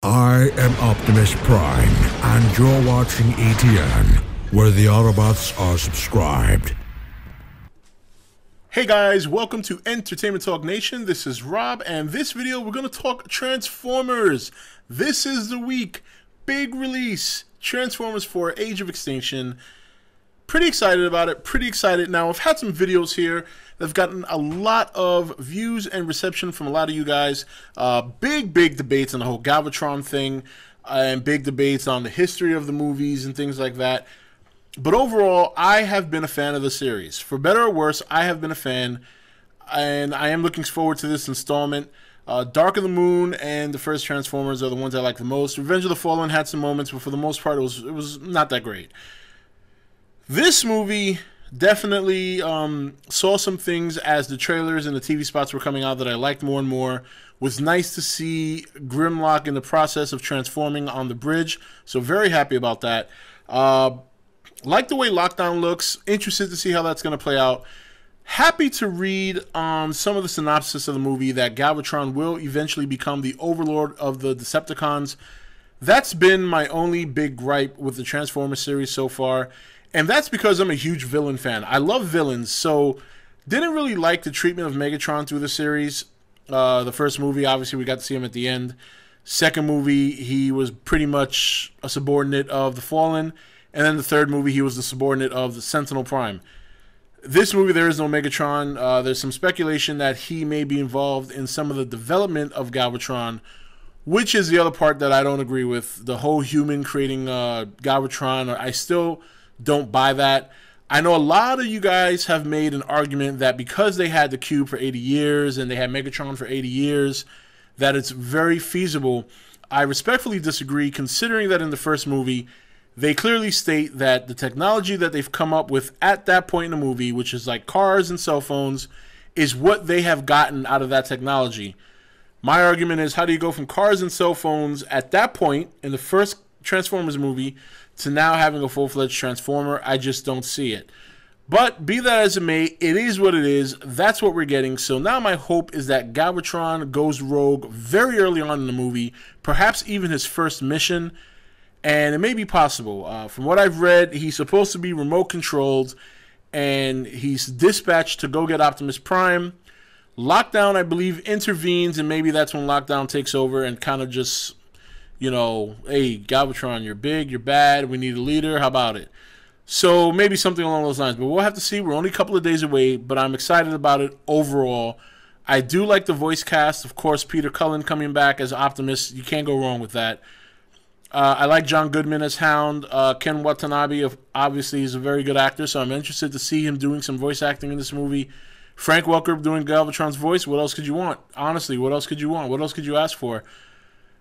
I am Optimus Prime, and you're watching E.T.N, where the Autobots are subscribed. Hey guys, welcome to Entertainment Talk Nation. This is Rob, and this video we're going to talk Transformers. This is the week. Big release. Transformers 4 Age of Extinction. Pretty excited about it. Pretty excited. Now, I've had some videos here that have gotten a lot of views and reception from a lot of you guys. Big debates on the whole Galvatron thing, and big debates on the history of the movies and things like that. But overall, I have been a fan of the series. For better or worse, I have been a fan, and I am looking forward to this installment. Dark of the Moon and the first Transformers are the ones I like the most. Revenge of the Fallen had some moments, but for the most part, it was not that great. This movie definitely saw some things as the trailers and the TV spots were coming out that I liked more and more. Was nice to see Grimlock in the process of transforming on the bridge, so very happy about that. Like the way Lockdown looks, interested to see how that's going to play out. Happy to read on some of the synopsis of the movie that Galvatron will eventually become the overlord of the Decepticons. That's been my only big gripe with the Transformers series so far. And that's because I'm a huge villain fan. I love villains, so didn't really like the treatment of Megatron through the series. The first movie, obviously, we got to see him at the end. Second movie, he was pretty much a subordinate of the Fallen. And then the third movie, he was the subordinate of the Sentinel Prime. This movie, there is no Megatron. There's some speculation that he may be involved in some of the development of Galvatron, which is the other part that I don't agree with. The whole human creating Galvatron, I still don't buy that. I know a lot of you guys have made an argument that because they had the Cube for 80 years and they had Megatron for 80 years, that it's very feasible. I respectfully disagree, considering that in the first movie, they clearly state that the technology that they've come up with at that point in the movie, which is like cars and cell phones, is what they have gotten out of that technology. My argument is, how do you go from cars and cell phones at that point in the first Transformers movie to now having a full-fledged Transformer? I just don't see it. But be that as it may, it is what it is. That's what we're getting. So now my hope is that Galvatron goes rogue very early on in the movie, perhaps even his first mission, and it may be possible. From what I've read, he's supposed to be remote-controlled, and he's dispatched to go get Optimus Prime. Lockdown, I believe, intervenes, and maybe that's when Lockdown takes over and kind of just, you know, hey, Galvatron, you're big, you're bad, we need a leader, how about it? So maybe something along those lines, but we'll have to see. We're only a couple of days away, but I'm excited about it overall. I do like the voice cast. Of course, Peter Cullen coming back as Optimus. You can't go wrong with that. I like John Goodman as Hound. Ken Watanabe, obviously, is a very good actor, so I'm interested to see him doing some voice acting in this movie. Frank Welker doing Galvatron's voice. What else could you want? Honestly, what else could you want? What else could you ask for?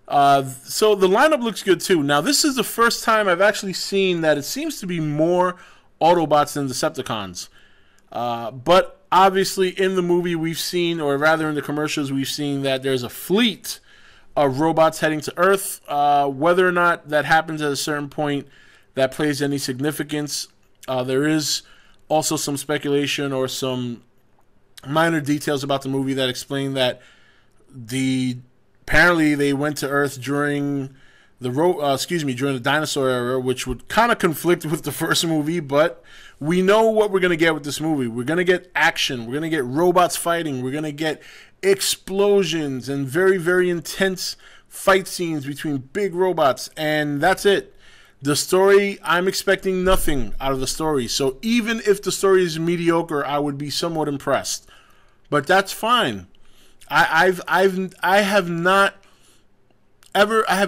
So the lineup looks good too. Now, this is the first time I've actually seen that it seems to be more Autobots than Decepticons. But obviously in the movie we've seen, or rather in the commercials, we've seen that there's a fleet of robots heading to Earth. Whether or not that happens at a certain point that plays any significance, there is also some speculation or some minor details about the movie that explain that apparently they went to Earth during the dinosaur era, which would kind of conflict with the first movie, but we know what we're going to get with this movie. We're going to get action. We're going to get robots fighting. We're going to get explosions and very intense fight scenes between big robots, and that's it. The story, I'm expecting nothing out of the story. So even if the story is mediocre, I would be somewhat impressed. But that's fine. I have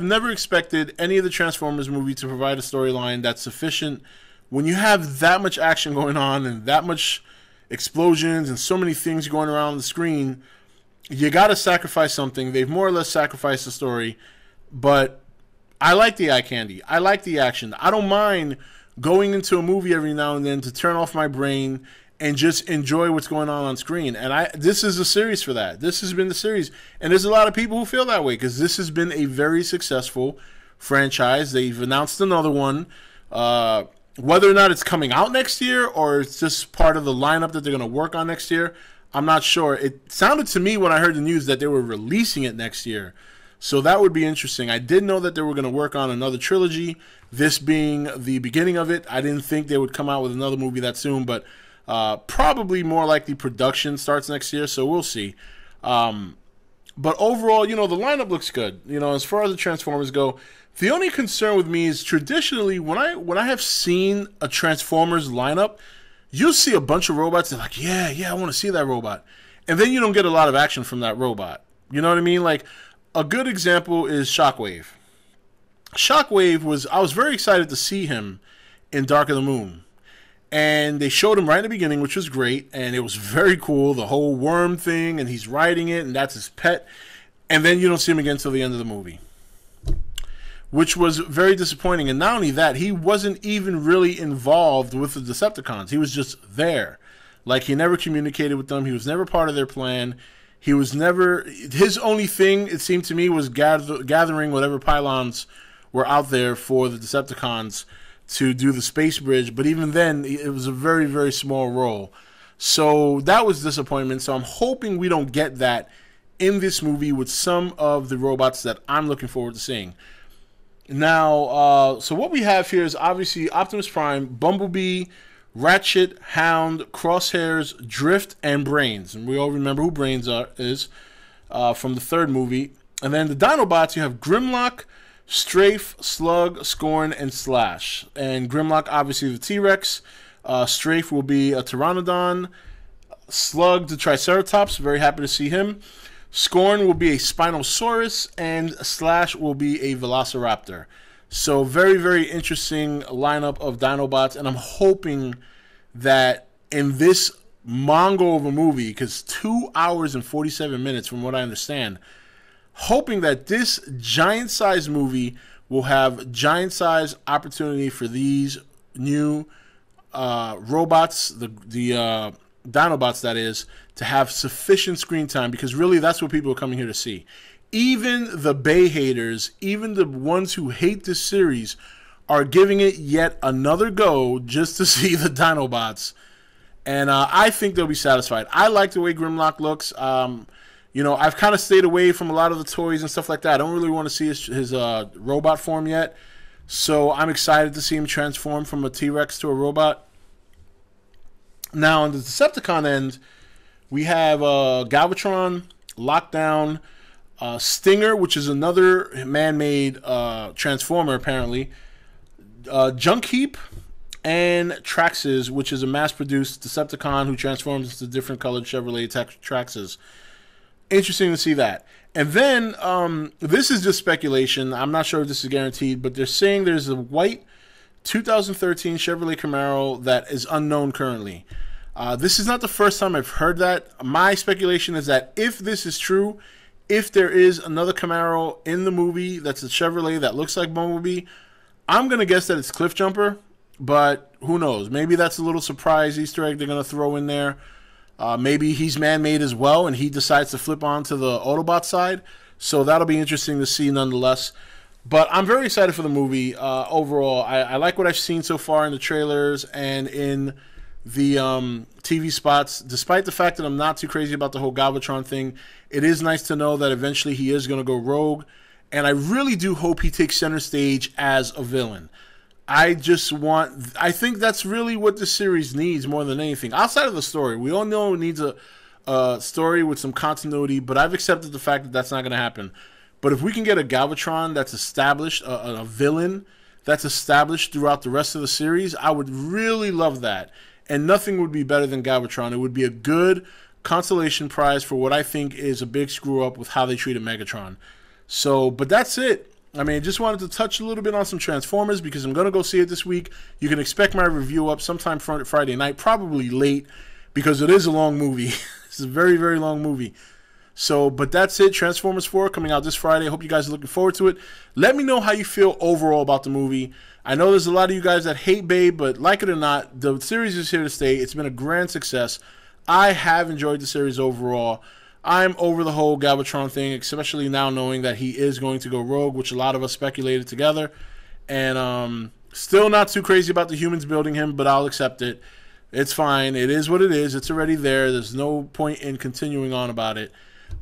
never expected any of the Transformers movie to provide a storyline that's sufficient. When you have that much action going on and that much explosions and so many things going around the screen, you got to sacrifice something. They've more or less sacrificed the story, but I like the eye candy. I like the action. I don't mind going into a movie every now and then to turn off my brain and just enjoy what's going on screen. And this is a series for that. This has been the series. And there's a lot of people who feel that way because this has been a very successful franchise. They've announced another one. Whether or not it's coming out next year or it's just part of the lineup that they're going to work on next year, I'm not sure. It sounded to me when I heard the news that they were releasing it next year. So that would be interesting. I did know that they were going to work on another trilogy, this being the beginning of it. I didn't think they would come out with another movie that soon, but probably more likely production starts next year, so we'll see. But overall, the lineup looks good. As far as the Transformers go, the only concern with me is traditionally when I have seen a Transformers lineup, you'll see a bunch of robots. They're like, yeah, I want to see that robot. And then you don't get a lot of action from that robot. You know what I mean? Like, a good example is Shockwave. I was very excited to see him in Dark of the Moon. And they showed him right in the beginning, which was great. And it was very cool, the whole worm thing, and he's riding it, and that's his pet. And then you don't see him again until the end of the movie, which was very disappointing. And not only that, he wasn't even really involved with the Decepticons. He was just there. Like, he never communicated with them. He was never part of their plan. He was never... His only thing, it seemed to me, was gathering whatever pylons were out there for the Decepticons to do the space bridge. But even then, it was a very, very small role. So that was disappointment. So I'm hoping we don't get that in this movie with some of the robots that I'm looking forward to seeing. Now, so what we have here is obviously Optimus Prime, Bumblebee, Ratchet, Hound, Crosshairs, Drift, and Brains. And we all remember who Brains is from the third movie. And then the Dinobots, you have Grimlock, Strafe, Slug, Scorn, and Slash. And Grimlock, obviously the T-Rex. Strafe will be a Pteranodon. Slug, the Triceratops. Very happy to see him. Scorn will be a Spinosaurus. And Slash will be a Velociraptor. So very, very interesting lineup of Dinobots, and I'm hoping that in this mongo of a movie, because 2 hours and 47 minutes from what I understand, hoping that this giant-sized movie will have giant-sized opportunity for these new robots, the Dinobots that is, to have sufficient screen time, because really that's what people are coming here to see. Even the Bay haters, even the ones who hate this series, are giving it yet another go just to see the Dinobots. And I think they'll be satisfied. I like the way Grimlock looks. I've kind of stayed away from a lot of the toys and stuff like that. I don't really want to see his robot form yet. So I'm excited to see him transform from a T-Rex to a robot. Now, on the Decepticon end, we have Galvatron, Lockdown, Stinger, which is another man-made transformer, apparently. Junk Heap, and Traxxas, which is a mass-produced Decepticon who transforms into different colored Chevrolet Traxxas. Interesting to see that. And then, this is just speculation. I'm not sure if this is guaranteed, but they're saying there's a white 2013 Chevrolet Camaro that is unknown currently. This is not the first time I've heard that. My speculation is that if this is true, if there is another Camaro in the movie that's a Chevrolet that looks like Bumblebee, I'm going to guess that it's Cliffjumper, but who knows? Maybe that's a little surprise Easter egg they're going to throw in there. Maybe he's man-made as well, and he decides to flip onto the Autobot side. So that'll be interesting to see nonetheless. But I'm very excited for the movie overall. I like what I've seen so far in the trailers and in the TV spots. Despite the fact that I'm not too crazy about the whole Galvatron thing, it is nice to know that eventually he is going to go rogue. And I really do hope he takes center stage as a villain. I think that's really what the series needs more than anything. Outside of the story, we all know it needs a story with some continuity, but I've accepted the fact that that's not going to happen. But if we can get a Galvatron that's established, a villain that's established throughout the rest of the series, I would really love that. And nothing would be better than Galvatron. It would be a good consolation prize for what I think is a big screw-up with how they treated Megatron. So, but that's it. I mean, just wanted to touch a little bit on some Transformers because I'm going to go see it this week. You can expect my review up sometime Friday night, probably late, because it is a long movie. It's a very, very long movie. So, but that's it. Transformers 4 coming out this Friday. I hope you guys are looking forward to it. Let me know how you feel overall about the movie. I know there's a lot of you guys that hate Babe, but like it or not, the series is here to stay. It's been a grand success. I have enjoyed the series overall. I'm over the whole Galvatron thing, especially now knowing that he is going to go rogue, which a lot of us speculated together. And still not too crazy about the humans building him, but I'll accept it. It's fine. It is what it is. It's already there. There's no point in continuing on about it.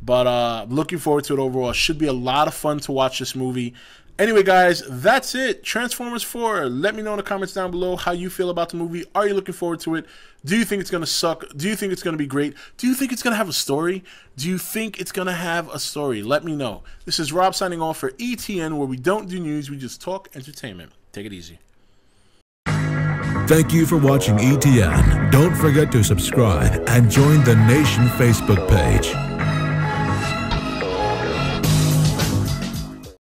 But looking forward to it overall. Should be a lot of fun to watch this movie. Anyway, guys, that's it. Transformers 4. Let me know in the comments down below how you feel about the movie. Are you looking forward to it? Do you think it's going to suck? Do you think it's going to be great? Do you think it's going to have a story? Do you think it's going to have a story? Let me know. This is Rob signing off for E.T.N, where we don't do news, we just talk entertainment. Take it easy. Thank you for watching E.T.N. Don't forget to subscribe and join the Nation Facebook page.